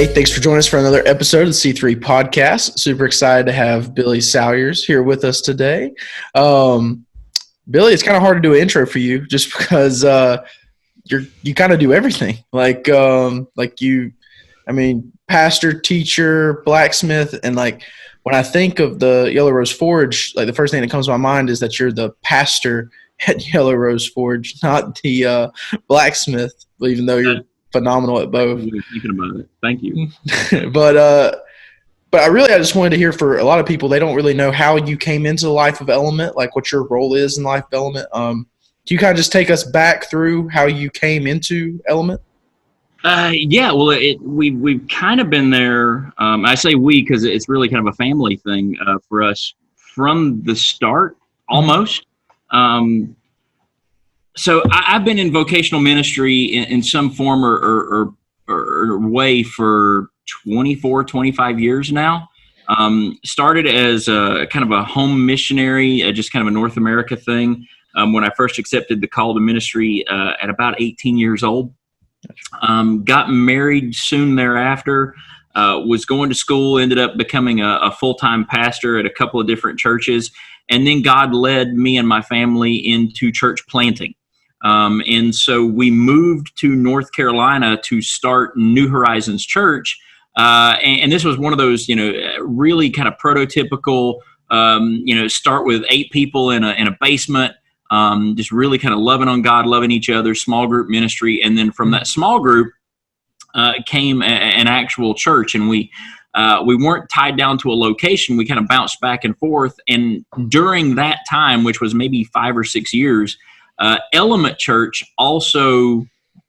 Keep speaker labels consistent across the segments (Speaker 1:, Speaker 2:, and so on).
Speaker 1: Hey, thanks for joining us for another episode of the C3 Podcast. Super excited to have Billy Salyers here with us today. Billy, it's kind of hard to do an intro for you just because you kind of do everything. Pastor, teacher, blacksmith, and when I think of the Yellow Rose Forge, the first thing that comes to my mind is that you're the pastor at Yellow Rose Forge, not the blacksmith, even though you're phenomenal at both.
Speaker 2: Thinking about it. Thank you.
Speaker 1: But I just wanted to hear, for a lot of people, they don't really know how you came into the life of Element, like what your role is in life of Element. Can you kind of just take us back through how you came into Element?
Speaker 2: We've kind of been there. I say we because it's really kind of a family thing for us from the start, almost. So I've been in vocational ministry in some form or way for 24, 25 years now. Started as a kind of a home missionary, just kind of a North America thing. When I first accepted the call to ministry at about 18 years old. Got married soon thereafter, was going to school, ended up becoming a full-time pastor at a couple of different churches. And then God led me and my family into church planting. And so we moved to North Carolina to start New Horizons Church. And this was one of those, really kind of prototypical, start with 8 people in a basement, just really kind of loving on God, loving each other, small group ministry. And then from that small group came an actual church. And we weren't tied down to a location. We kind of bounced back and forth. And during that time, which was maybe 5 or 6 years, Element Church also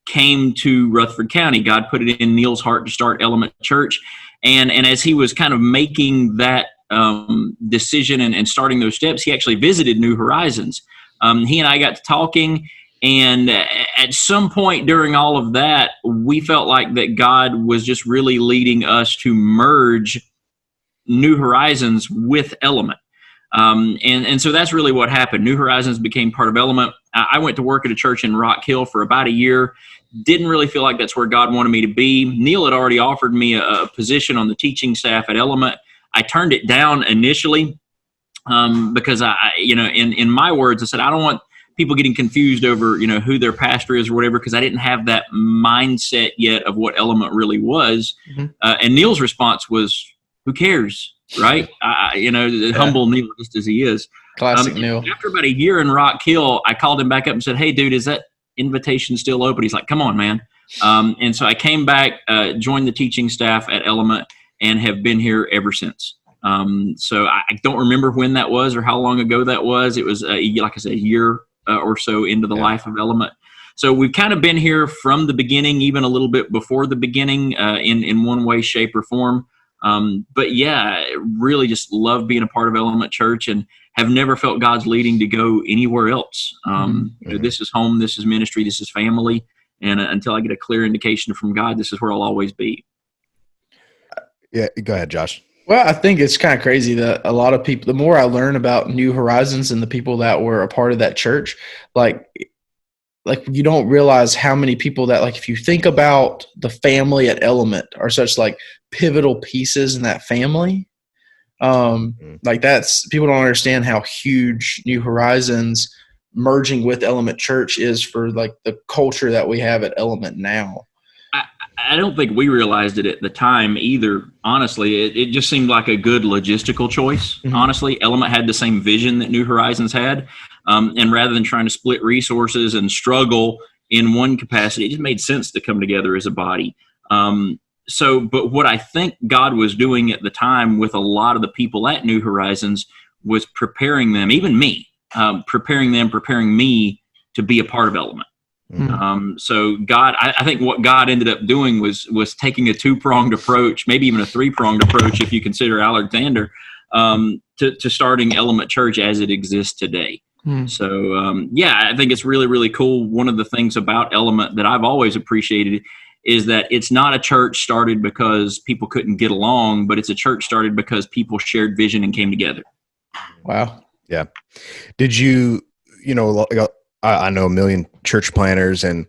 Speaker 2: came to Rutherford County. God put it in Neil's heart to start Element Church. And as he was kind of making that decision and starting those steps, he actually visited New Horizons. He and I got to talking, and at some point during all of that, we felt like that God was just really leading us to merge New Horizons with Element. And so that's really what happened. New Horizons became part of Element. I went to work at a church in Rock Hill for about a year. Didn't really feel like that's where God wanted me to be. Neil had already offered me a position on the teaching staff at Element. I turned it down initially because in my words, I said, I don't want people getting confused over, who their pastor is or whatever, because I didn't have that mindset yet of what Element really was. Mm-hmm. And Neil's response was, who cares? Right? Humble Neil, just as he is.
Speaker 1: Classic Neil.
Speaker 2: After about a year in Rock Hill, I called him back up and said, hey, dude, is that invitation still open? He's like, come on, man. And so I came back, joined the teaching staff at Element, and have been here ever since. So I don't remember when that was or how long ago that was. It was, like I said, a year or so into the life of Element. So we've kind of been here from the beginning, even a little bit before the beginning, in one way, shape, or form. But yeah, really just love being a part of Element Church and have never felt God's leading to go anywhere else. This is home, this is ministry, this is family. And until I get a clear indication from God, this is where I'll always be.
Speaker 3: Yeah, go ahead, Josh.
Speaker 1: Well, I think it's kind of crazy that a lot of people, the more I learn about New Horizons and the people that were a part of that church, like you don't realize how many people that, if you think about the family at Element, are such pivotal pieces in that family. That's, people don't understand how huge New Horizons merging with Element Church is for the culture that we have at Element now.
Speaker 2: I don't think we realized it at the time either. Honestly, it just seemed like a good logistical choice. Mm-hmm. Honestly, Element had the same vision that New Horizons had. And rather than trying to split resources and struggle in one capacity, it just made sense to come together as a body. But what I think God was doing at the time with a lot of the people at New Horizons was preparing them, even me, preparing me to be a part of Element. Mm-hmm. So God, I think what God ended up doing was taking a 2-pronged approach, maybe even a 3-pronged approach if you consider Alexander, to starting Element Church as it exists today. Mm-hmm. So I think it's really, really cool. One of the things about Element that I've always appreciated is that it's not a church started because people couldn't get along, but it's a church started because people shared vision and came together.
Speaker 1: Wow.
Speaker 3: Yeah. Did you, I know a million church planners and,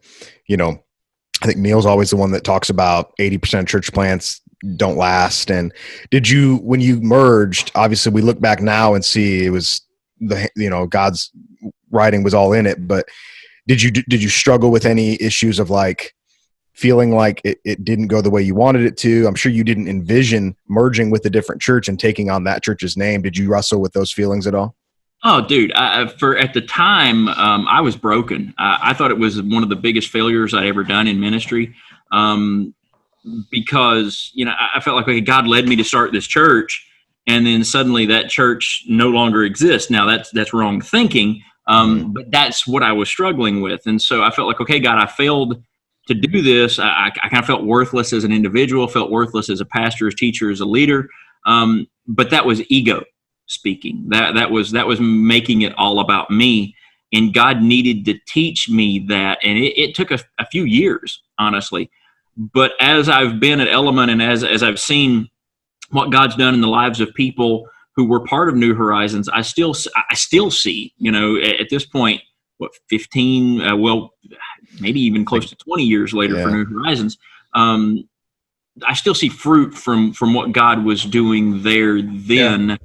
Speaker 3: I think Neil's always the one that talks about 80% of church plants don't last. And when you merged, obviously we look back now and see it was God's writing was all in it, but did you struggle with any issues of like feeling like it didn't go the way you wanted it to? I'm sure you didn't envision merging with a different church and taking on that church's name. Did you wrestle with those feelings at all?
Speaker 2: Oh, dude, at the time, I was broken. I thought it was one of the biggest failures I'd ever done in ministry, because, I felt like, okay, God led me to start this church, and then suddenly that church no longer exists. Now that's wrong thinking, but that's what I was struggling with. And so I felt like, okay, God, I failed to do this. I kind of felt worthless as an individual, felt worthless as a pastor, as teacher, as a leader. But that was ego speaking. That was making it all about me. And God needed to teach me that. And it took a few years, honestly. But as I've been at Element, and as I've seen what God's done in the lives of people who were part of New Horizons, I still see, at this point, 15, maybe even close to 20 years later for New Horizons, I still see fruit from what God was doing there then,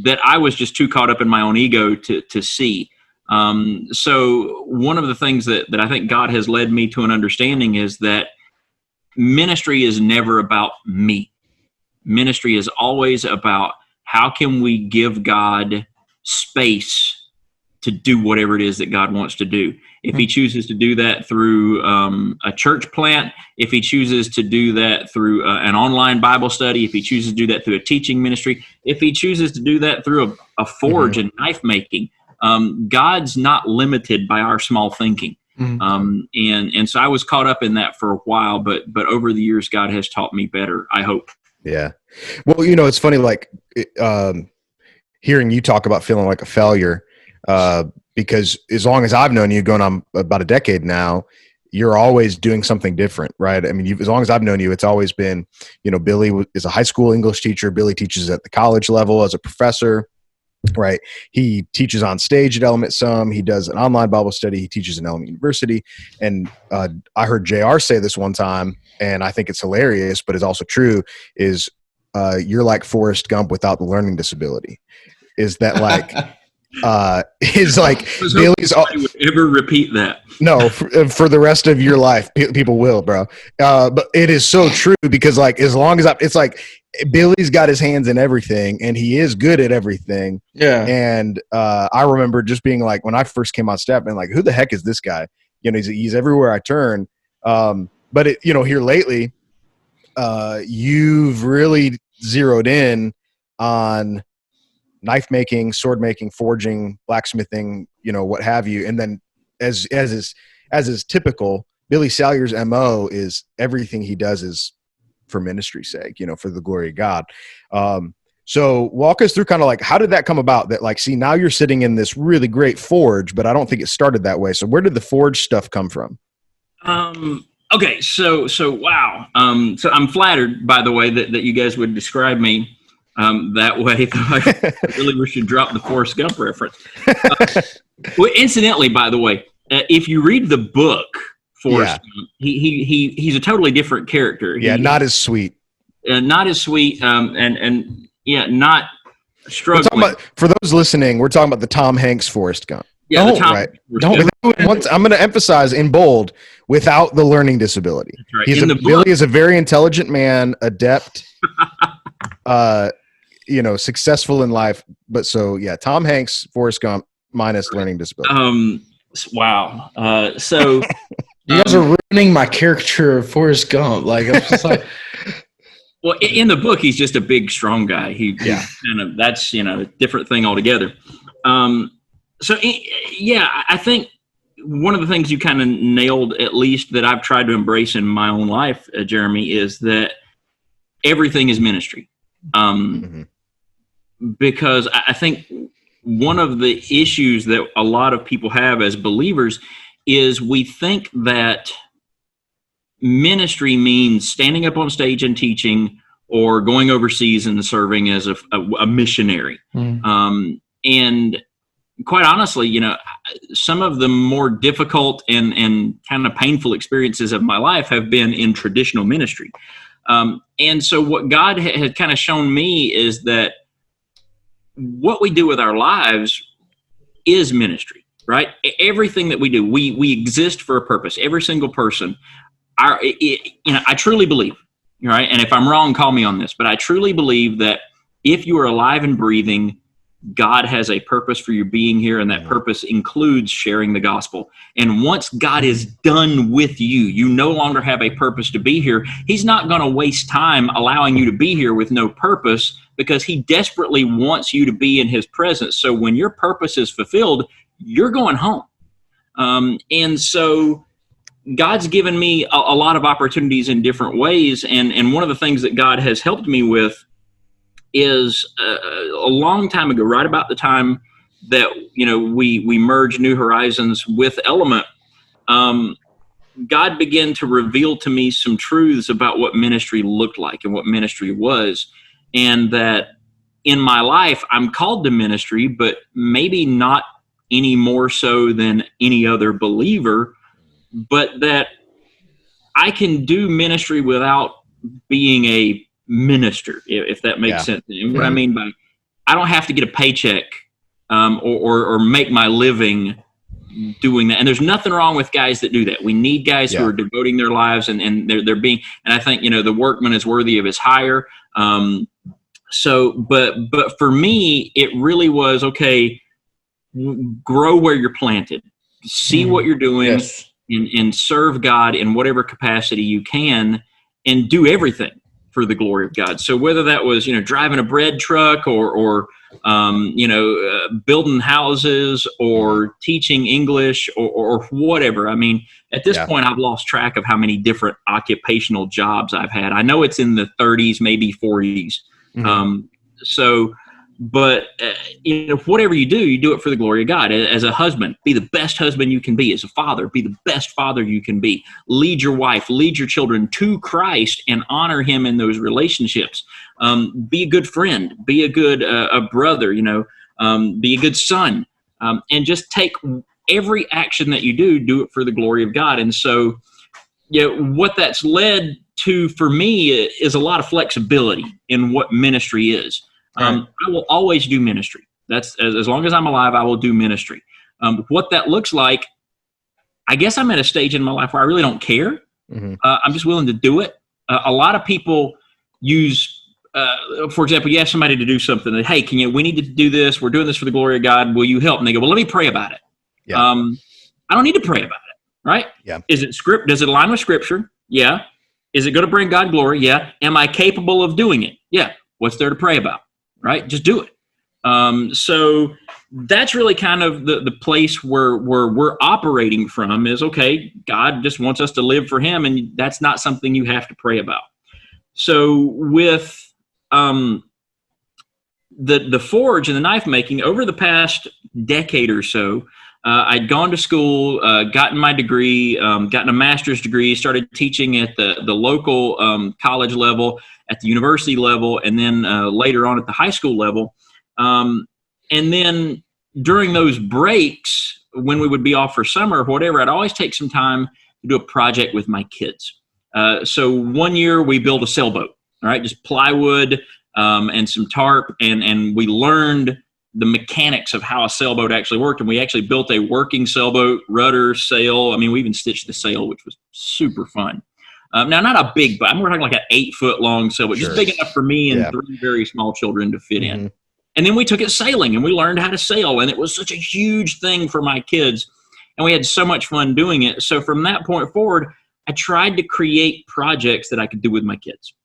Speaker 2: that I was just too caught up in my own ego to see. So one of the things that I think God has led me to an understanding is that ministry is never about me. Ministry is always about how can we give God space to do whatever it is that God wants to do. If he chooses to do that through a church plant, if he chooses to do that through an online Bible study, if he chooses to do that through a teaching ministry, if he chooses to do that through a forge and knife making, God's not limited by our small thinking. And so I was caught up in that for a while, but over the years, God has taught me better, I hope.
Speaker 3: Yeah. Well, it's funny, like hearing you talk about feeling like a failure, because as long as I've known you, going on about a decade now, you're always doing something different, right? I mean, as long as I've known you, it's always been, Billy is a high school English teacher. Billy teaches at the college level as a professor, right? He teaches on stage at Element some. He does an online Bible study. He teaches in Element University. And I heard JR say this one time, and I think it's hilarious, but it's also true, is you're like Forrest Gump without the learning disability. Is that like... is like Billy's
Speaker 2: would ever repeat that.
Speaker 3: No, for the rest of your life, people will, bro. But it is so true, because like, as long as it's like Billy's got his hands in everything and he is good at everything. Yeah. And I remember just being like, when I first came on staff, and like, who the heck is this guy? He's everywhere I turn. But here lately, you've really zeroed in on knife making, sword making, forging, blacksmithing, what have you. And then as is typical, Billy Salyers' MO is everything he does is for ministry's sake, for the glory of God. So walk us through kind of like, how did that come about? That like, see, now you're sitting in this really great forge, but I don't think it started that way. So where did the forge stuff come from?
Speaker 2: Okay. So wow. So I'm flattered, by the way, that you guys would describe me that way. I really wish you'd drop the Forrest Gump reference. Well, incidentally, by the way, if you read the book Forrest Gump, he's a totally different character.
Speaker 3: Not as sweet.
Speaker 2: Not as sweet, and not struggling.
Speaker 3: For those listening, we're talking about the Tom Hanks Forrest Gump.
Speaker 2: Yeah,
Speaker 3: I'm going to emphasize in bold, without the learning disability. That's right. Billy is a very intelligent man, adept. Successful in life, but Tom Hanks, Forrest Gump, minus learning disability.
Speaker 2: Wow. So
Speaker 1: you guys are ruining my caricature of Forrest Gump. Like, I'm just like,
Speaker 2: well, in the book, he's just a big, strong guy. That's a different thing altogether. I think one of the things you kind of nailed, at least that I've tried to embrace in my own life, Jeremy, is that everything is ministry. Because I think one of the issues that a lot of people have as believers is we think that ministry means standing up on stage and teaching, or going overseas and serving as a missionary. And quite honestly, some of the more difficult and kind of painful experiences of my life have been in traditional ministry. And so what God had kind of shown me is that what we do with our lives is ministry, right? Everything that we do, we exist for a purpose. Every single person. I truly believe, right? And if I'm wrong, call me on this, but I truly believe that if you are alive and breathing, God has a purpose for your being here, and that purpose includes sharing the gospel. And once God is done with you, you no longer have a purpose to be here. He's not going to waste time allowing you to be here with no purpose, because he desperately wants you to be in his presence. So when your purpose is fulfilled, you're going home. And so God's given me a lot of opportunities in different ways. And one of the things that God has helped me with is a long time ago, right about the time that, we merged New Horizons with Element, God began to reveal to me some truths about what ministry looked like and what ministry was. And that in my life, I'm called to ministry, but maybe not any more so than any other believer, but that I can do ministry without being a minister, if that makes sense. And what I mean by, I don't have to get a paycheck or make my living doing that. And there's nothing wrong with guys that do that. We need guys who are devoting their lives and they're being, and I think, the workman is worthy of his hire. But for me, it really was, okay, grow where you're planted, see what you're doing, and serve God in whatever capacity you can, and do everything for the glory of God. So whether that was, driving a bread truck or building houses or teaching English or whatever. I mean, at this point, I've lost track of how many different occupational jobs I've had. I know it's in the 30s, maybe 40s. But whatever you do it for the glory of God. As a husband, be the best husband you can be. As a father, be the best father you can be. Lead your wife, lead your children to Christ, and honor him in those relationships. Be a good friend, be a good a brother, be a good son, and just take every action that you do it for the glory of God. And so, what that's led to for me is a lot of flexibility in what ministry is. I will always do ministry. That's as long as I'm alive, I will do ministry. What that looks like, I guess I'm at a stage in my life where I really don't care. I'm just willing to do it. A lot of people use, for example, you ask somebody to do something that, hey, we need to do this. We're doing this for the glory of God. Will you help? And they go, well, let me pray about it. I don't need to pray about it. Right? Is it Does it align with Scripture? Yeah. Is it going to bring God glory? Yeah. Am I capable of doing it? Yeah. What's there to pray about? Right? Just do it. So that's really kind of the place where we're operating from is, okay, God just wants us to live for him, and that's not something you have to pray about. So with the forge and the knife making, over the past decade or so, I'd gone to school, gotten my degree, gotten a master's degree, started teaching at the local college level, at the university level, and then later on at the high school level. And then during those breaks, when we would be off for summer or whatever, I'd always take some time to do a project with my kids. So one year we built a sailboat, all right, just plywood and some tarp, and we learned the mechanics of how a sailboat actually worked. And we actually built a working sailboat, rudder, sail. I mean, we even stitched the sail, which was super fun. Now, not a big, but we're talking like an 8-foot long sailboat, just big enough for me and 3 very small children to fit in. And then we took it sailing, and we learned how to sail. And it was such a huge thing for my kids. And we had so much fun doing it. So from that point forward, I tried to create projects that I could do with my kids.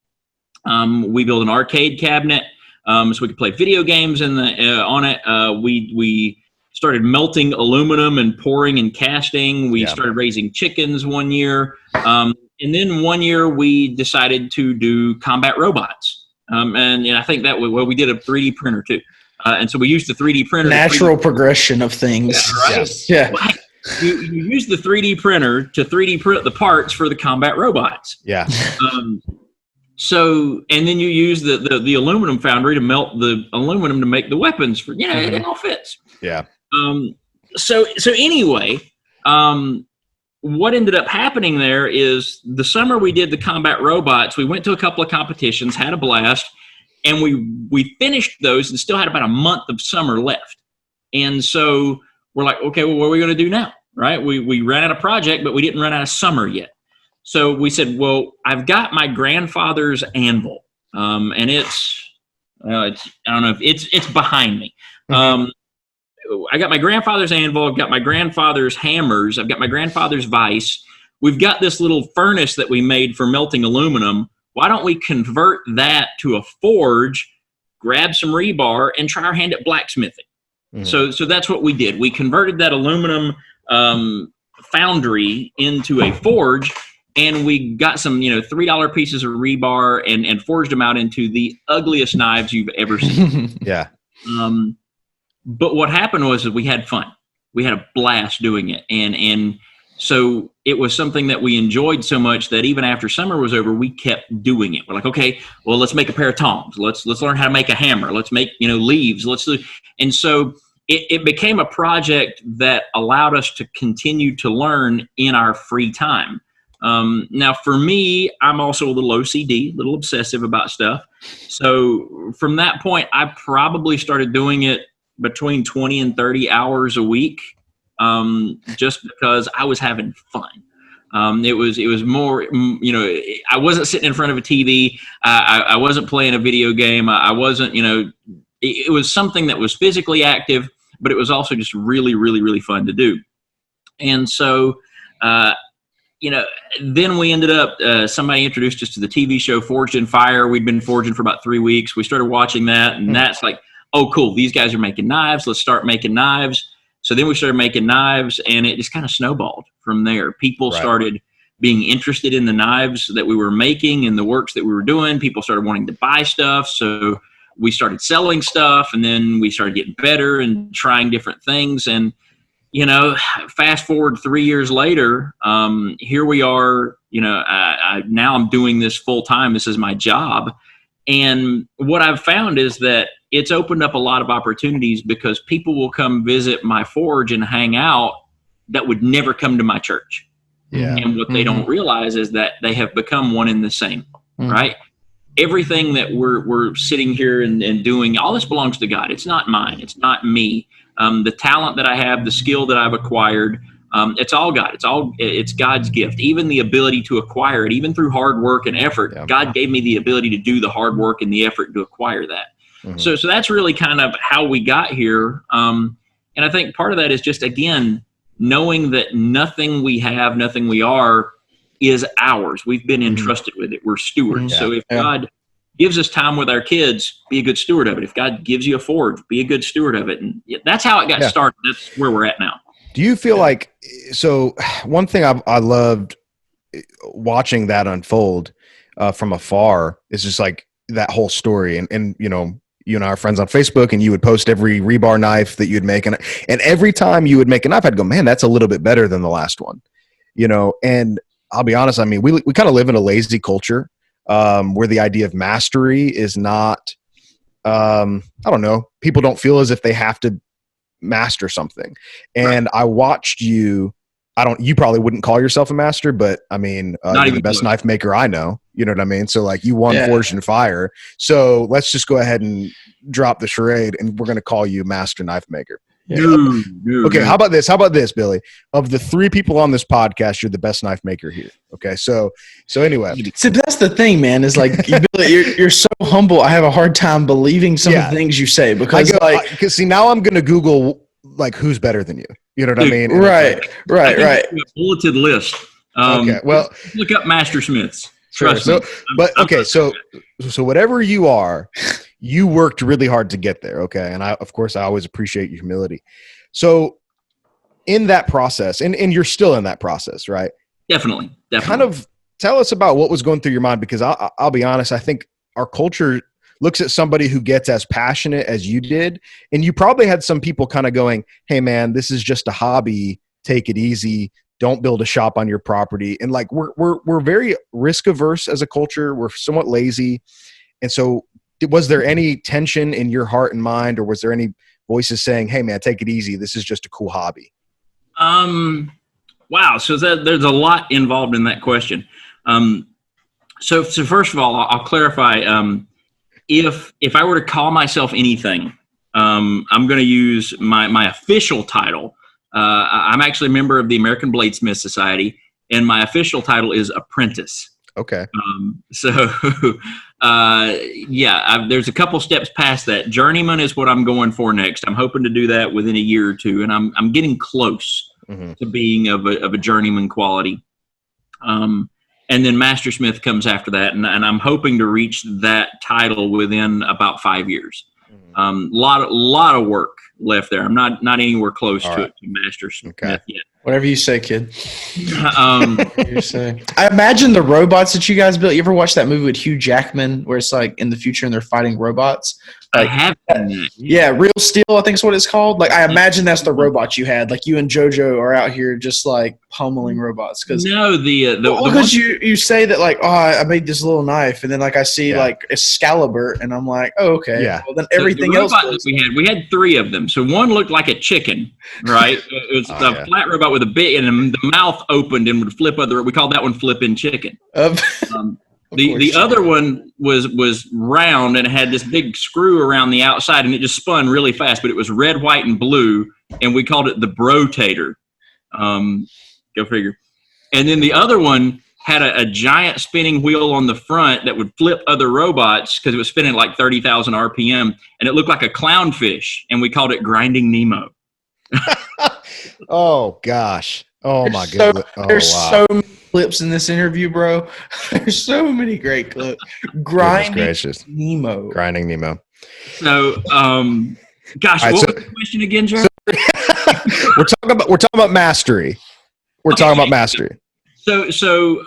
Speaker 2: We built an arcade cabinet so we could play video games on it. We started melting aluminum and pouring and casting. We started raising chickens one year. And then one year we decided to do combat robots. And I think that we did a 3D printer too. And so we used the 3D printer.
Speaker 1: Natural progression of things.
Speaker 2: Yeah, right?
Speaker 1: Yeah.
Speaker 2: Right. You use the 3D printer to 3D print the parts for the combat robots.
Speaker 3: Yeah.
Speaker 2: So, and then you use the aluminum foundry to melt the aluminum to make the weapons for, it all fits.
Speaker 3: Yeah.
Speaker 2: So anyway, what ended up happening there is the summer we did the combat robots, we went to a couple of competitions, had a blast, and we finished those and still had about a month of summer left. And so we're like, okay, well, what are we going to do now? Right? We ran out of project, but we didn't run out of summer yet. So we said, well, I've got my grandfather's anvil, and it's I don't know if it's behind me. I got my grandfather's anvil. I've got my grandfather's hammers. I've got my grandfather's vise. We've got this little furnace that we made for melting aluminum. Why don't we convert that to a forge, grab some rebar, and try our hand at blacksmithing? So that's what we did. We converted that aluminum foundry into a forge, and we got some, $3 pieces of rebar and forged them out into the ugliest knives you've ever seen.
Speaker 3: Yeah.
Speaker 2: But what happened was that we had fun. We had a blast doing it. And so it was something that we enjoyed so much that even after summer was over, we kept doing it. We're like, okay, well, let's make a pair of tongs. Let's learn how to make a hammer. Let's make, leaves. And so it became a project that allowed us to continue to learn in our free time. Now, for me, I'm also a little OCD, a little obsessive about stuff. So from that point, I probably started doing it between 20 and 30 hours a week, just because I was having fun. It was more, I wasn't sitting in front of a TV. I wasn't playing a video game. I wasn't, it was something that was physically active, but it was also just really, really, really fun to do. And so, then we ended up, somebody introduced us to the TV show Forged in Fire. We'd been forging for about 3 weeks. We started watching that, and that's like, oh, cool, these guys are making knives. Let's start making knives. So then we started making knives, and it just kind of snowballed from there. People started being interested in the knives that we were making and the works that we were doing. People started wanting to buy stuff. So we started selling stuff, and then we started getting better and trying different things. And, fast forward 3 years later, here we are, now I'm doing this full time. This is my job. And what I've found is that it's opened up a lot of opportunities because people will come visit my forge and hang out that would never come to my church.
Speaker 3: Yeah.
Speaker 2: And what they don't realize is that they have become one and the same, right? Everything that we're sitting here and doing, all this belongs to God. It's not mine. It's not me. The talent that I have, the skill that I've acquired, it's all God. It's God's gift. Even the ability to acquire it, even through hard work and effort, God gave me the ability to do the hard work and the effort to acquire that. So that's really kind of how we got here. And I think part of that is just, again, knowing that nothing we have, nothing we are is ours. We've been entrusted with it. We're stewards. So if God gives us time with our kids, be a good steward of it. If God gives you a forge, be a good steward of it. And that's how it got started. That's where we're at now.
Speaker 3: Do you feel like, so one thing I loved watching that unfold from afar is just like that whole story. And you and I are friends on Facebook, and you would post every rebar knife that you'd make. And every time you would make a knife, I'd go, man, that's a little bit better than the last one, and I'll be honest. I mean, we kind of live in a lazy culture where the idea of mastery is not, I don't know, people don't feel as if they have to master something. And I watched you, you probably wouldn't call yourself a master, but I mean, you're the best knife maker I know. You know what I mean? So like you won Forged in Fire. So let's just go ahead and drop the charade, and we're going to call you master knife maker. Okay. How about this, Billy? Of the 3 people on this podcast, you're the best knife maker here. Okay. So anyway.
Speaker 1: See, that's the thing, man, is like, Billy, you're so humble. I have a hard time believing some of the things you say because
Speaker 3: because see, now I'm going to Google like who's better than you. You know what I mean? And
Speaker 1: right.
Speaker 2: A bulleted list.
Speaker 3: Okay. Well,
Speaker 2: look up Master Smiths.
Speaker 3: Sure. So whatever you are, you worked really hard to get there. Okay. And I always appreciate your humility. So in that process, and you're still in that process, right?
Speaker 2: Definitely.
Speaker 3: Kind of tell us about what was going through your mind, because I'll be honest. I think our culture looks at somebody who gets as passionate as you did. And you probably had some people kind of going, hey man, this is just a hobby. Take it easy. Don't build a shop on your property. And like, we're very risk averse as a culture. We're somewhat lazy. And so was there any tension in your heart and mind, or was there any voices saying, hey man, take it easy, this is just a cool hobby?
Speaker 2: Wow. So there's a lot involved in that question. So first of all, I'll clarify. If I were to call myself anything, I'm going to use my official title. I'm actually a member of the American Bladesmith Society, and my official title is apprentice.
Speaker 3: Okay.
Speaker 2: There's a couple steps past that. Journeyman is what I'm going for next. I'm hoping to do that within a year or two, and I'm getting close to being of a journeyman quality. And then Mastersmith comes after that, and I'm hoping to reach that title within about 5 years. Lot of work left there. I'm not anywhere close to Mastersmith yet.
Speaker 1: Whatever you say, kid. Whatever you say. I imagine the robots that you guys built. You ever watch that movie with Hugh Jackman where it's like in the future and they're fighting robots? Like,
Speaker 2: I have done that.
Speaker 1: Yeah, Real Steel, I think is what it's called. Like, I imagine that's the robot you had. Like, you and JoJo are out here just like pummeling robots.
Speaker 2: No,
Speaker 1: because you say that like, oh, I made this little knife, and then like I see like Excalibur, and I'm like, oh, okay.
Speaker 3: Yeah.
Speaker 1: Well, then everything else.
Speaker 2: We had 3 of them. So one looked like a chicken, right? It was a flat robot with a big, and the mouth opened and would flip other. We called that one flipping chicken. The other one was round and it had this big screw around the outside, and it just spun really fast, but it was red, white, and blue, and we called it the Brotator. Go figure. And then the other one had a giant spinning wheel on the front that would flip other robots because it was spinning at like 30,000 RPM, and it looked like a clownfish, and we called it Grinding Nemo.
Speaker 3: Oh, gosh. Oh, my goodness.
Speaker 1: There's so many clips in this interview, bro. There's so many great clips. Grinding Nemo.
Speaker 3: Grinding Nemo.
Speaker 2: So, gosh, what was the question again, Jared?
Speaker 3: We're talking about mastery. We're talking about mastery.
Speaker 2: So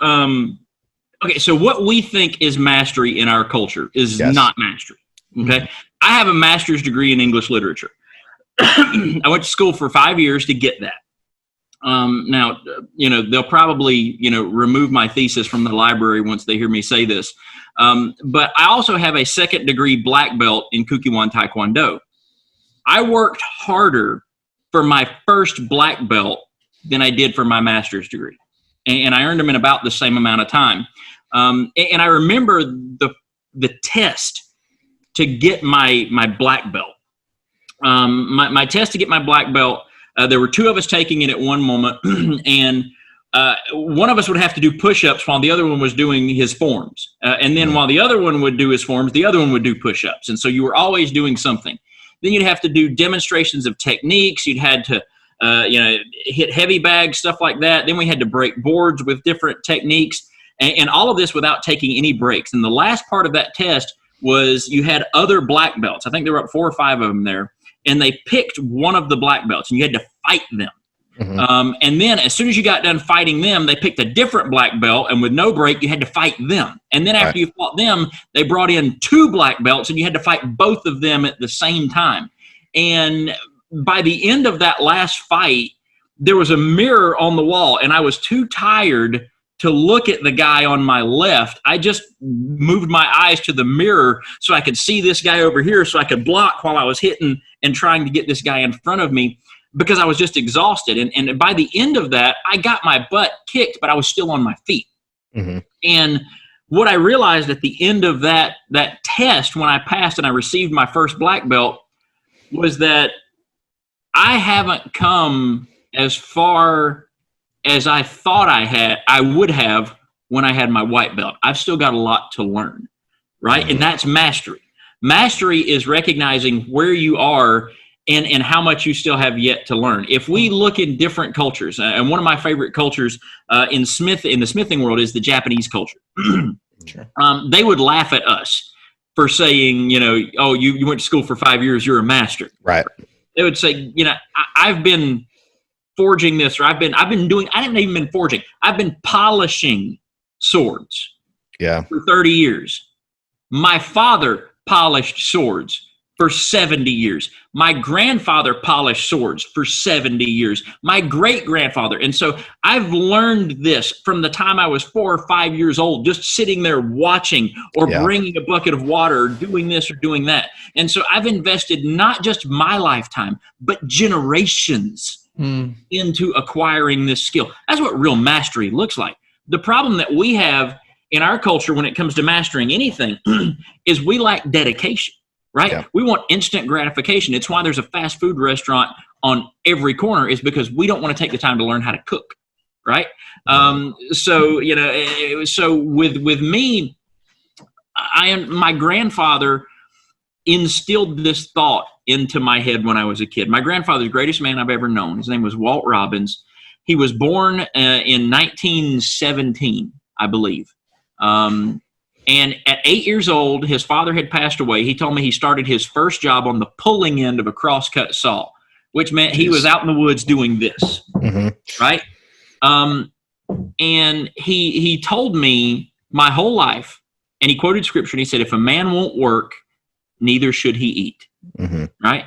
Speaker 2: what we think is mastery in our culture is not mastery. Okay. I have a master's degree in English literature. I went to school for 5 years to get that. Now, they'll probably, remove my thesis from the library once they hear me say this. But I also have a 2nd degree black belt in Kukiwan Taekwondo. I worked harder for my first black belt than I did for my master's degree. And I earned them in about the same amount of time. And I remember the test to get my black belt. My test to get my black belt, there were 2 of us taking it at one moment, and one of us would have to do push-ups while the other one was doing his forms. And then while the other one would do his forms, the other one would do push-ups. And so you were always doing something. Then you'd have to do demonstrations of techniques. You'd had to hit heavy bags, stuff like that. Then we had to break boards with different techniques, and all of this without taking any breaks. And the last part of that test was you had other black belts. I think there were up 4 or 5 of them there, and they picked one of the black belts, and you had to fight them. And then as soon as you got done fighting them, they picked a different black belt, and with no break, you had to fight them. And then after you fought them, they brought in 2 black belts, and you had to fight both of them at the same time. And by the end of that last fight, there was a mirror on the wall, and I was too tired to look at the guy on my left. I just moved my eyes to the mirror so I could see this guy over here, so I could block while I was hitting and trying to get this guy in front of me, because I was just exhausted. And by the end of that, I got my butt kicked, but I was still on my feet. And what I realized at the end of that test, when I passed and I received my first black belt, was that I haven't come as far as I thought I would have when I had my white belt. I've still got a lot to learn, right? And that's mastery. Mastery is recognizing where you are and how much you still have yet to learn. If we look in different cultures, and one of my favorite cultures in the smithing world is the Japanese culture.
Speaker 1: Sure.
Speaker 2: They would laugh at us for saying, oh, you went to school for 5 years, you're a master.
Speaker 3: Right.
Speaker 2: They would say, I've been forging this, or I haven't even been forging. I've been polishing swords for 30 years. My father polished swords for 70 years. My grandfather polished swords for 70 years. My great-grandfather. And so I've learned this from the time I was 4 or 5 years old, just sitting there watching or bringing a bucket of water or doing this or doing that. And so I've invested not just my lifetime, but generations into acquiring this skill. That's what real mastery looks like. The problem that we have in our culture when it comes to mastering anything is we lack dedication. Right? Yeah. We want instant gratification. It's why there's a fast food restaurant on every corner, is because we don't want to take the time to learn how to cook. Right? So with me, my grandfather instilled this thought into my head when I was a kid. My grandfather's the greatest man I've ever known. His name was Walt Robbins. He was born in 1917, I believe. And at 8 years old, his father had passed away. He told me he started his first job on the pulling end of a crosscut saw, which meant he was out in the woods doing this, right? And he told me my whole life, and he quoted scripture, and he said, if a man won't work, neither should he eat, right?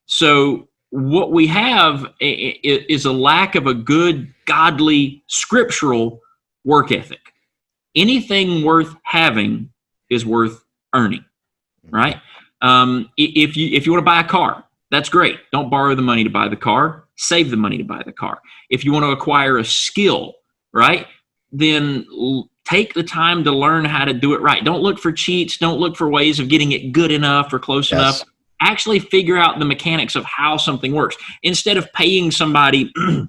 Speaker 2: So what we have is a lack of a good, godly, scriptural work ethic. Anything worth having is worth earning, right? If you want to buy a car, that's great. Don't borrow the money to buy the car. Save the money to buy the car. If you want to acquire a skill, right, then take the time to learn how to do it right. Don't look for cheats. Don't look for ways of getting it good enough or close enough. Actually figure out the mechanics of how something works. Instead of paying somebody to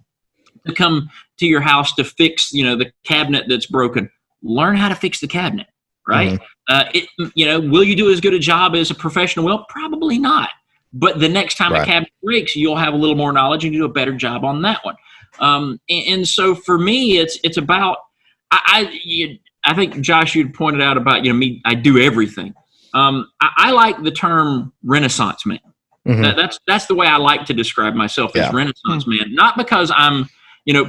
Speaker 2: come to your house to fix, the cabinet that's broken, learn how to fix the cabinet, right? Will you do as good a job as a professional will? Probably not. But the next time a cabinet breaks, you'll have a little more knowledge and you do a better job on that one. And so for me, it's about, I think Josh, you'd pointed out about, me, I do everything. I like the term Renaissance man. That's the way I like to describe myself as Renaissance man, not because I'm,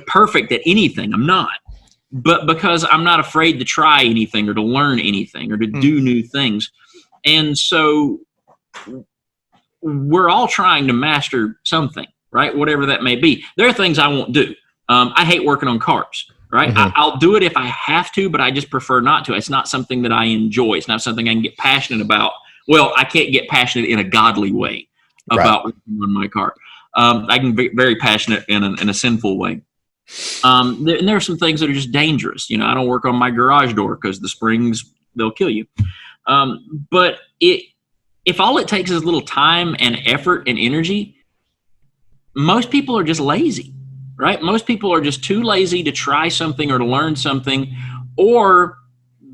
Speaker 2: perfect at anything. I'm not. But because I'm not afraid to try anything or to learn anything or to do new things. And so we're all trying to master something, right? Whatever that may be. There are things I won't do. I hate working on cars, right? I'll do it if I have to, but I just prefer not to. It's not something that I enjoy. It's not something I can get passionate about. Well, I can't get passionate in a godly way about working on my car. I can be very passionate in a sinful way. And there are some things that are just dangerous. I don't work on my garage door because the springs, they'll kill you. But if all it takes is a little time and effort and energy, most people are just lazy, right? Most people are just too lazy to try something or to learn something, or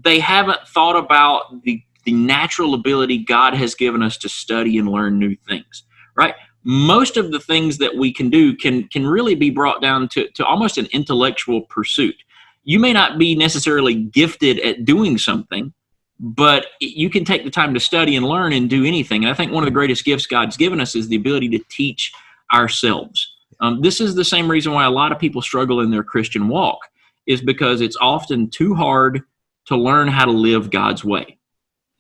Speaker 2: they haven't thought about the natural ability God has given us to study and learn new things, right? Most of the things that we can do can really be brought down to almost an intellectual pursuit. You may not be necessarily gifted at doing something, but you can take the time to study and learn and do anything. And I think one of the greatest gifts God's given us is the ability to teach ourselves. This is the same reason why a lot of people struggle in their Christian walk, is because it's often too hard to learn how to live God's way.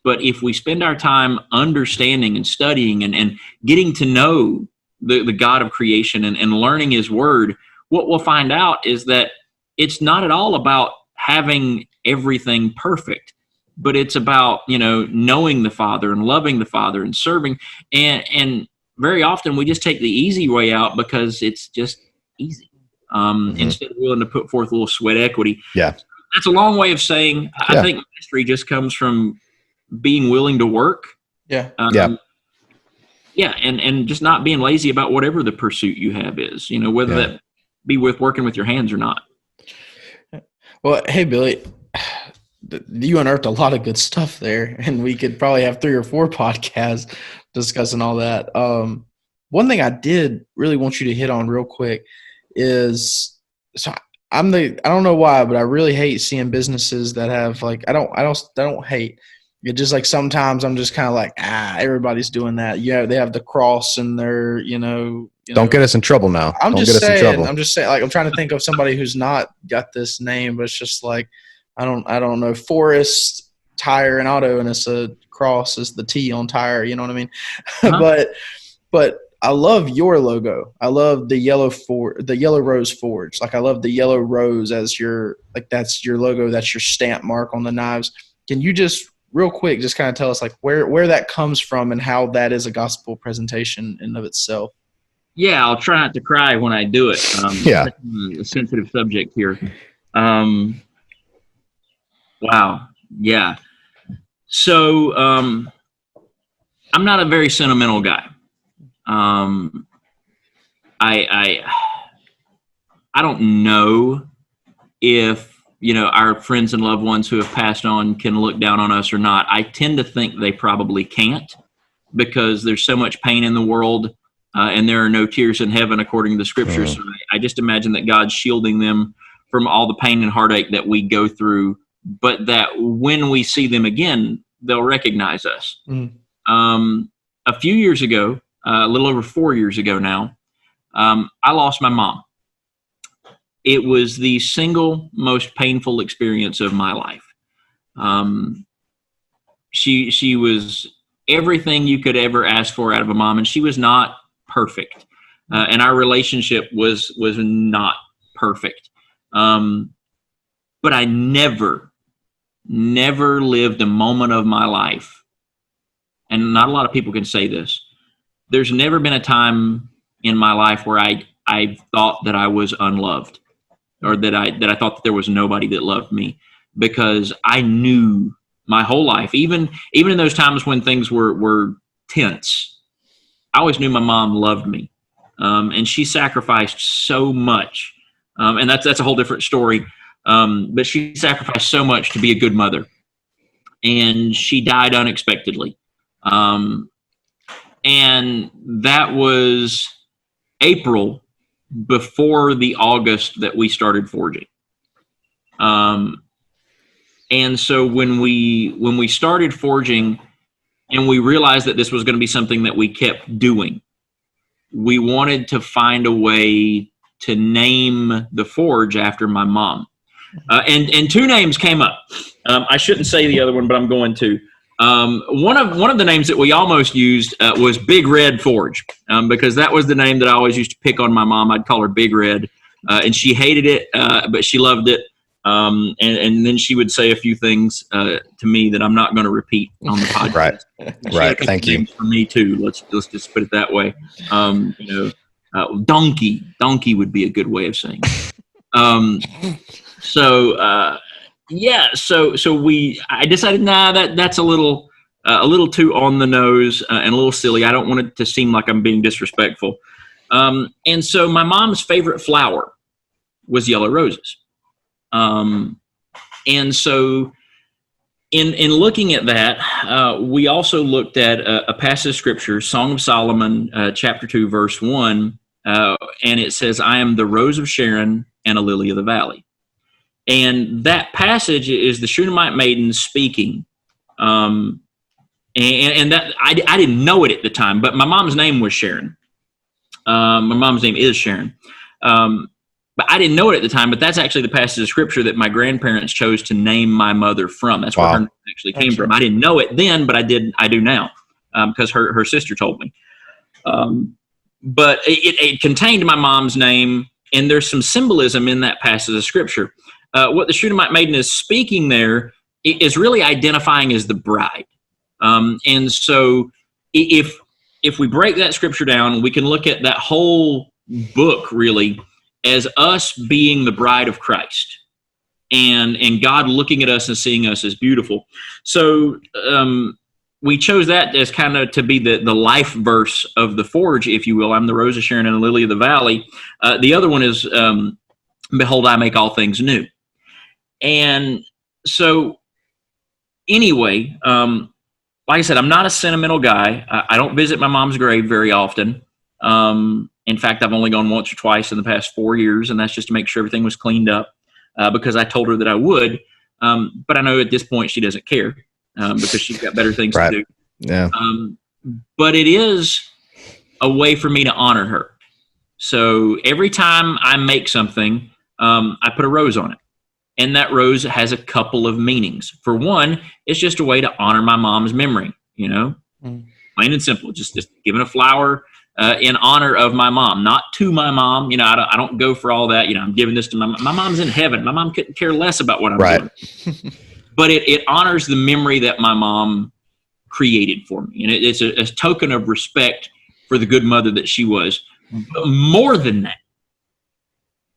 Speaker 2: But if we spend our time understanding and studying and getting to know the God of creation and learning his word, what we'll find out is that it's not at all about having everything perfect, but it's about, knowing the Father and loving the Father and serving. And very often we just take the easy way out because it's just easy. Instead of willing to put forth a little sweat equity. Yeah. That's a long way of saying, I think mastery just comes from being willing to work. And just not being lazy about whatever the pursuit you have is, whether that be with working with your hands or not.
Speaker 1: Well, hey, Billy, you unearthed a lot of good stuff there, and we could probably have 3 or 4 podcasts discussing all that. One thing I did really want you to hit on real quick is, so I don't know why, but I really hate seeing businesses that have I don't hate. It's just like sometimes I'm just kind of like, everybody's doing that. Yeah, they have the cross and they're,
Speaker 3: Don't get us in trouble now.
Speaker 1: I'm just saying, like, I'm trying to think of somebody who's not got this name, but it's just like, I don't know, Forest Tire and Auto, and it's a cross is the T on tire. You know what I mean?
Speaker 2: Uh-huh.
Speaker 1: But I love your logo. I love the yellow rose forge. Like I love the yellow rose as that's your logo. That's your stamp mark on the knives. Can you just real quick just kind of tell us like where that comes from and how that is a gospel presentation in of itself?
Speaker 2: Yeah, I'll try not to cry when I do it.
Speaker 3: Yeah.
Speaker 2: A sensitive subject here. Wow. Yeah. So I'm not a very sentimental guy. I don't know if our friends and loved ones who have passed on can look down on us or not. I tend to think they probably can't, because there's so much pain in the world, and there are no tears in heaven according to the scriptures. So I just imagine that God's shielding them from all the pain and heartache that we go through, but that when we see them again, they'll recognize us. A few years ago, a little over 4 years ago now, I lost my mom. It was the single most painful experience of my life. She was everything you could ever ask for out of a mom, and she was not perfect. And our relationship was not perfect. But I never lived a moment of my life, and not a lot of people can say this. There's never been a time in my life where I thought that I was unloved, or that I thought that there was nobody that loved me, because I knew my whole life, even in those times when things were tense, I always knew my mom loved me, and she sacrificed so much, and that's a whole different story. But she sacrificed so much to be a good mother, and she died unexpectedly, and that was April before the August that we started forging. And so when we started forging and we realized that this was going to be something that we kept doing, we wanted to find a way to name the forge after my mom. And two names came up. I shouldn't say the other one, but I'm going to. One of the names that we almost used was Big Red Forge, because that was the name that I always used to pick on my mom. I'd call her Big Red, and she hated it, but she loved it. And then she would say a few things to me that I'm not going to repeat on the podcast.
Speaker 3: Right. Thank you.
Speaker 2: For me too. Let's just put it that way. Donkey would be a good way of saying it. So I decided, that's a little too on the nose and a little silly. I don't want it to seem like I'm being disrespectful. And so my mom's favorite flower was yellow roses. And so in looking at that, we also looked at a passage of scripture, Song of Solomon, chapter 2, verse 1, and it says, "I am the rose of Sharon and a lily of the valley." And that passage is the Shunammite maiden speaking. And that I didn't know it at the time, but my mom's name was Sharon. My mom's name is Sharon. But I didn't know it at the time, but that's actually the passage of scripture that my grandparents chose to name my mother from. That's where her name actually came from. I didn't know it then, but I do now, because her sister told me. But it contained my mom's name, and there's some symbolism in that passage of scripture. What the Shunammite maiden is speaking there is really identifying as the bride. And so if we break that scripture down, we can look at that whole book really as us being the bride of Christ, and God looking at us and seeing us as beautiful. So we chose that as kind of to be the life verse of the forge, if you will. I'm the rose of Sharon and the lily of the valley. The other one is, "Behold, I make all things new." And so anyway, like I said, I'm not a sentimental guy. I don't visit my mom's grave very often. In fact, I've only gone once or twice in the past 4 years, and that's just to make sure everything was cleaned up, because I told her that I would. But I know at this point she doesn't care, because she's got better things to do.
Speaker 3: Yeah.
Speaker 2: But it is a way for me to honor her. So every time I make something, I put a rose on it. And that rose has a couple of meanings. For one, it's just a way to honor my mom's memory, plain and simple, just giving a flower in honor of my mom, not to my mom. I don't go for all that. I'm giving this to my mom's in heaven. My mom couldn't care less about what I'm doing. But it honors the memory that my mom created for me. And it's a token of respect for the good mother that she was. But more than that,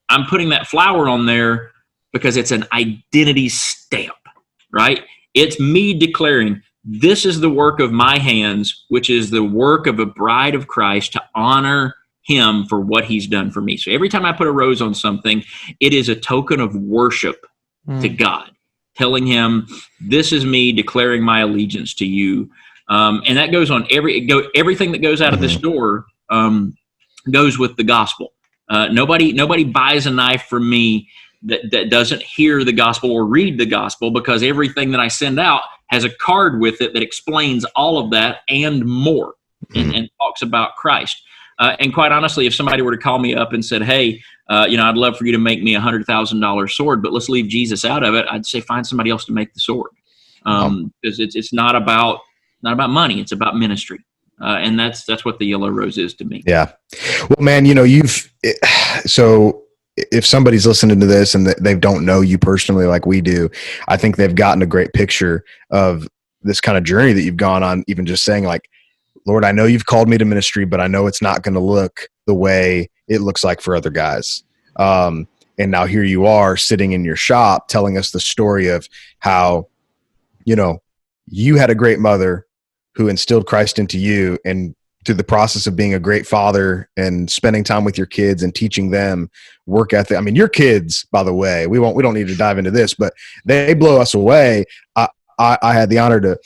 Speaker 2: I'm putting that flower on there because it's an identity stamp, right? It's me declaring, this is the work of my hands, which is the work of a bride of Christ to honor him for what he's done for me. So every time I put a rose on something, it is a token of worship to God, telling him, this is me declaring my allegiance to you. And that goes on everything that goes out of this door goes with the gospel. Nobody buys a knife from me that doesn't hear the gospel or read the gospel, because everything that I send out has a card with it that explains all of that and more, and talks about Christ. And quite honestly, if somebody were to call me up and said, hey, I'd love for you to make me $100,000 sword, but let's leave Jesus out of it, I'd say find somebody else to make the sword, because it's not about money, it's about ministry. And that's what the yellow rose is to me.
Speaker 3: Yeah. Well, man, so if somebody's listening to this and they don't know you personally like we do, I think they've gotten a great picture of this kind of journey that you've gone on, even just saying like, Lord, I know you've called me to ministry, but I know it's not going to look the way it looks like for other guys. And now here you are sitting in your shop telling us the story of how, you had a great mother who instilled Christ into you, and through the process of being a great father and spending time with your kids and teaching them work ethic. I mean, your kids, by the way, we don't need to dive into this, but they blow us away. I had the honor to,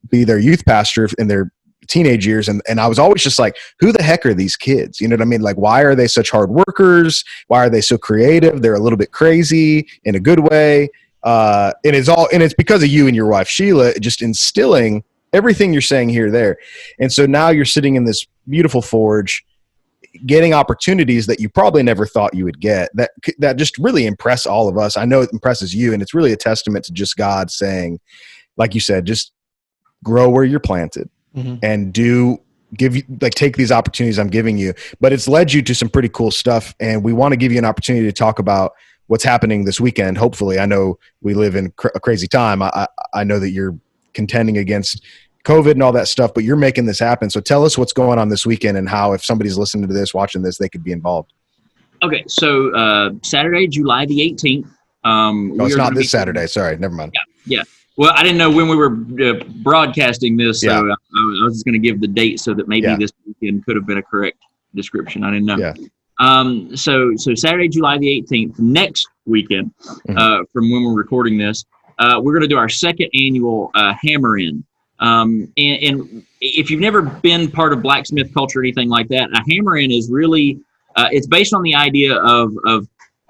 Speaker 3: be their youth pastor in their teenage years. And I was always just like, who the heck are these kids? You know what I mean? Like, why are they such hard workers? Why are they so creative? They're a little bit crazy in a good way. And it's because of you and your wife, Sheila, just instilling everything you're saying here, there. And so now you're sitting in this beautiful forge, getting opportunities that you probably never thought you would get, that just really impress all of us. I know it impresses you, and it's really a testament to just God saying, like you said, just grow where you're planted and take these opportunities I'm giving you. But it's led you to some pretty cool stuff, and we want to give you an opportunity to talk about what's happening this weekend. Hopefully, I know we live in a crazy time. I know that you're contending against COVID and all that stuff, but you're making this happen. So tell us what's going on this weekend and how, if somebody's listening to this, watching this, they could be involved.
Speaker 2: Okay. So, Saturday, July the 18th.
Speaker 3: No, it's not this Saturday. Sorry. Never mind.
Speaker 2: Yeah. Well, I didn't know when we were broadcasting this, so
Speaker 3: Yeah.
Speaker 2: I was just going to give the date so that maybe this weekend could have been a correct description. I didn't know.
Speaker 3: Yeah.
Speaker 2: So Saturday, July the 18th, next weekend, from when we're recording this, we're going to do our second annual Hammer In. And if you've never been part of blacksmith culture or anything like that, a Hammer In is really, it's based on the idea of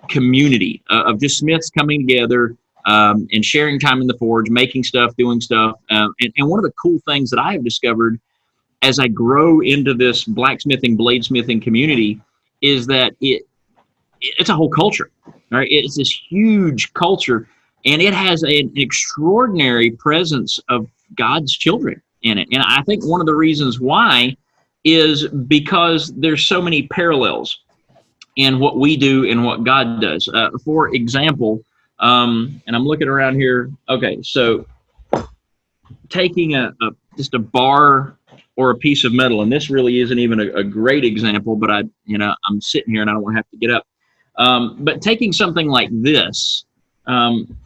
Speaker 2: community, of just smiths coming together and sharing time in the forge, making stuff, doing stuff. And one of the cool things that I have discovered as I grow into this blacksmithing, bladesmithing community is that it's a whole culture, right? It's this huge culture, and it has an extraordinary presence of God's children in it. And I think one of the reasons why is because there's so many parallels in what we do and what God does. For example, and I'm looking around here. Okay, so taking just a bar or a piece of metal, and this really isn't even a great example, but I'm sitting here and I don't want to have to get up. But taking something like this and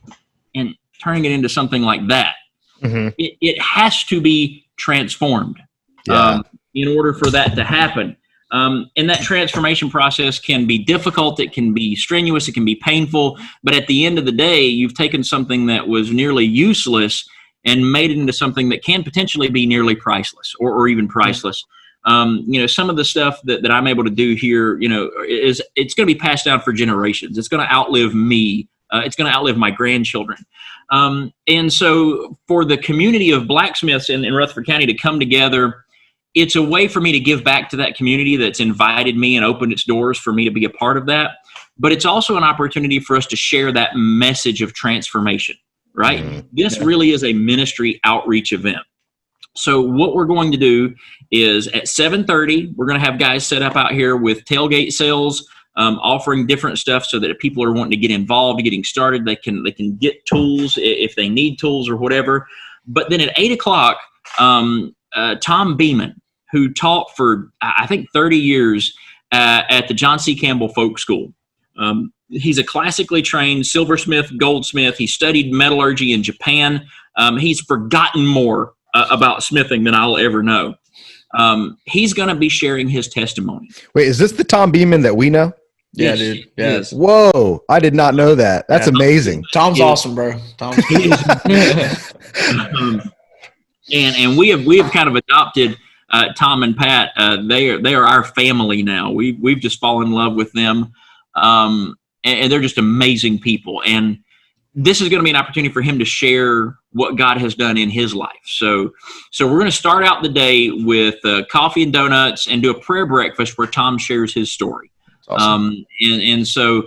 Speaker 2: turning it into something like that, it has to be transformed in order for that to happen. And that transformation process can be difficult. It can be strenuous. It can be painful. But at the end of the day, you've taken something that was nearly useless and made it into something that can potentially be nearly priceless or even priceless. Some of the stuff that I'm able to do here, it's going to be passed down for generations. It's going to outlive me. It's going to outlive my grandchildren. And so for the community of blacksmiths in Rutherford County to come together, it's a way for me to give back to that community that's invited me and opened its doors for me to be a part of that. but it's also an opportunity for us to share that message of transformation, right? This really is a ministry outreach event. So what we're going to do is at 7:30, we're going to have guys set up out here with tailgate sales, offering different stuff so that if people are wanting to get involved, getting started, they can get tools if they need tools or whatever. But then at 8 o'clock, Tom Beeman, who taught for, I think, 30 years at the John C. Campbell Folk School. He's a classically trained silversmith, goldsmith. He studied metallurgy in Japan. He's forgotten more about smithing than I'll ever know. He's going to be sharing his testimony.
Speaker 3: Wait, is this the Tom Beeman that we know?
Speaker 1: Yeah, dude. Yes.
Speaker 3: Whoa, I did not know that. That's amazing.
Speaker 1: Tom's awesome, bro. Tom's
Speaker 2: and we have kind of adopted Tom and Pat. They are our family now. We've just fallen in love with them, and they're just amazing people. And this is going to be an opportunity for him to share what God has done in his life. So we're going to start out the day with coffee and donuts and do a prayer breakfast where Tom shares his story. Awesome. And so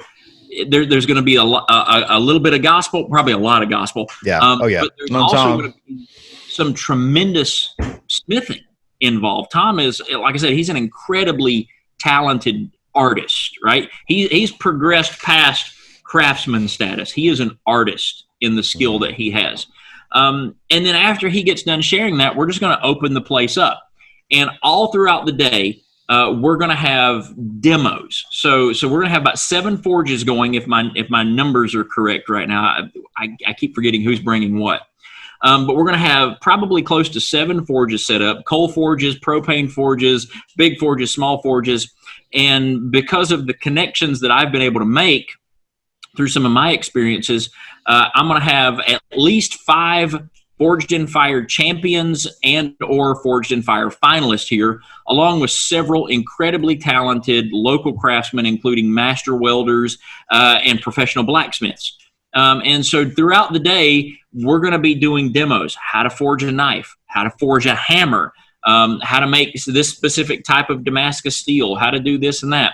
Speaker 2: there's going to be a little bit of gospel, probably a lot of gospel.
Speaker 3: Yeah.
Speaker 2: But there's also going to be some tremendous smithing involved. Tom is, like I said, he's an incredibly talented artist, right? He's progressed past craftsman status. He is an artist in the skill that he has. And then after he gets done sharing that, we're just going to open the place up. And all throughout the day, we're going to have demos. So we're going to have about 7 forges going. If my numbers are correct right now, I keep forgetting who's bringing what. But we're going to have probably close to 7 forges set up: coal forges, propane forges, big forges, small forges. And because of the connections that I've been able to make through some of my experiences, I'm going to have at least 5 Forged in Fire champions and or Forged in Fire finalists here, along with several incredibly talented local craftsmen, including master welders and professional blacksmiths. And so throughout the day, we're going to be doing demos: how to forge a knife, how to forge a hammer, how to make this specific type of Damascus steel, how to do this and that.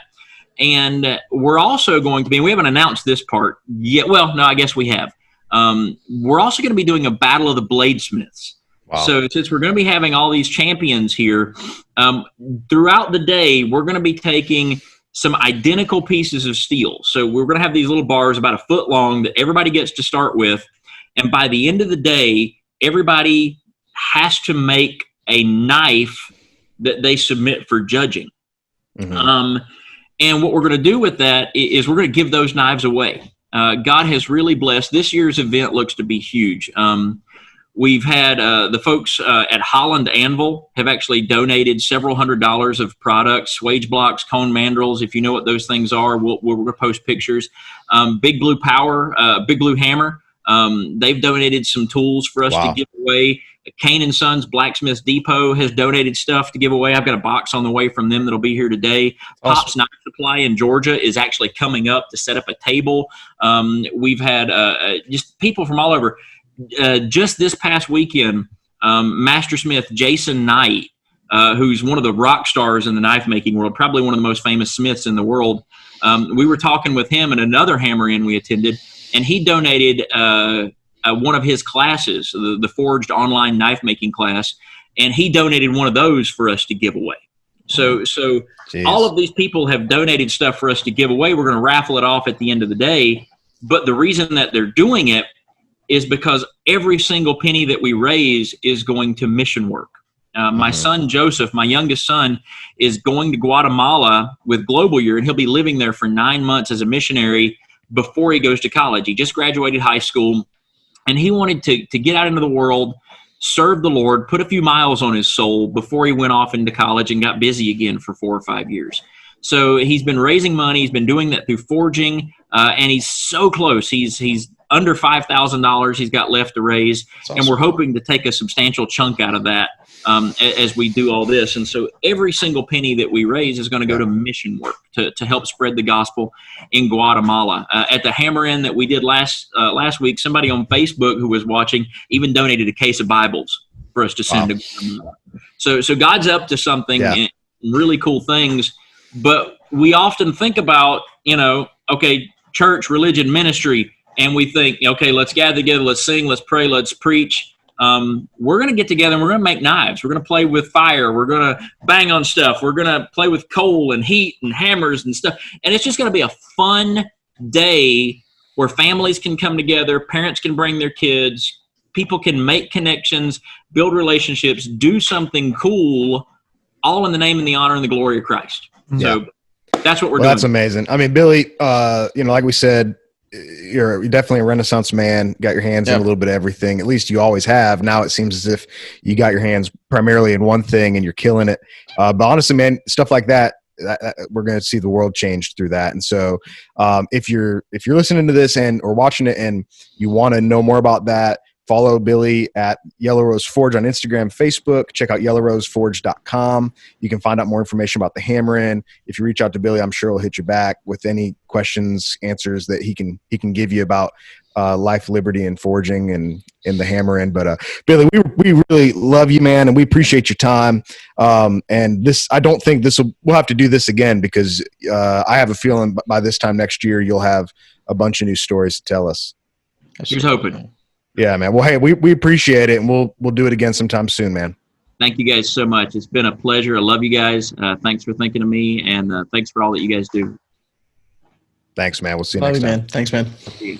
Speaker 2: And we're also going to be, and we haven't announced this part yet. Well, no, I guess we have. We're also going to be doing a battle of the bladesmiths. Wow. So since we're going to be having all these champions here, throughout the day, we're going to be taking some identical pieces of steel. So we're going to have these little bars about 1 foot long that everybody gets to start with. And by the end of the day, everybody has to make a knife that they submit for judging. Mm-hmm. And what we're going to do with that is we're going to give those knives away. God has really blessed. This year's event looks to be huge. We've had the folks at Holland Anvil have actually donated several $100s of products: swage blocks, cone mandrels. If you know what those things are, we'll post pictures. Big Blue Power, Big Blue Hammer. They've donated some tools for us to give away. Kane & Sons Blacksmith Depot has donated stuff to give away. I've got a box on the way from them that'll be here today. Awesome. Pop's Knife Supply in Georgia is actually coming up to set up a table. We've had just people from all over. Just this past weekend, Mastersmith Jason Knight, who's one of the rock stars in the knife making world, probably one of the most famous smiths in the world. We were talking with him at another Hammer In we attended, and he donated one of his classes, the Forged Online Knife Making class, and he donated one of those for us to give away. So Jeez. All of these people have donated stuff for us to give away. We're going to raffle it off at the end of the day. But the reason that they're doing it is because every single penny that we raise is going to mission work. My son, Joseph, my youngest son, is going to Guatemala with Global Year, and he'll be living there for 9 months as a missionary before he goes to college. He just graduated high school, and he wanted to get out into the world, serve the Lord, put a few miles on his soul before he went off into college and got busy again for 4 or 5 years. So he's been raising money. He's been doing that through forging, and he's so close. He's under $5,000 he's got left to raise, awesome. And we're hoping to take a substantial chunk out of that as we do all this. And so every single penny that we raise is going to go to mission work to help spread the gospel in Guatemala. At the Hammer In that we did last week, somebody on Facebook who was watching even donated a case of Bibles for us to send to Guatemala. So God's up to something, and really cool things. But we often think about, okay, church, religion, ministry, and we think, okay, let's gather together, let's sing, let's pray, let's preach. We're going to get together and we're going to make knives. We're going to play with fire. We're going to bang on stuff. We're going to play with coal and heat and hammers and stuff. And it's just going to be a fun day where families can come together, parents can bring their kids, people can make connections, build relationships, do something cool, all in the name and the honor and the glory of Christ.
Speaker 3: Yeah.
Speaker 2: So that's what we're doing.
Speaker 3: That's amazing. I mean, Billy, like we said, you're definitely a Renaissance man, got your hands in a little bit of everything. At least you always have. Now it seems as if you got your hands primarily in one thing and you're killing it. But honestly, man, stuff like that, we're going to see the world change through that. And so if you're listening to this or watching it and you want to know more about that, follow Billy at Yellow Rose Forge on Instagram, Facebook. Check out yellowroseforge.com. You can find out more information about the hammering. If you reach out to Billy, I'm sure he'll hit you back with any questions, answers that he can give you about life, liberty, and forging and in the hammering. But Billy, we really love you, man, and we appreciate your time. And this, I don't think we'll have to do this again because I have a feeling by this time next year you'll have a bunch of new stories to tell us.
Speaker 2: Here's hoping.
Speaker 3: Yeah, man. Well, hey, we appreciate it, and we'll do it again sometime soon, man.
Speaker 2: Thank you guys so much. It's been a pleasure. I love you guys. Thanks for thinking of me, and thanks for all that you guys do.
Speaker 3: Thanks, man. We'll see you next time.
Speaker 1: Man. Thanks, man.
Speaker 2: See you.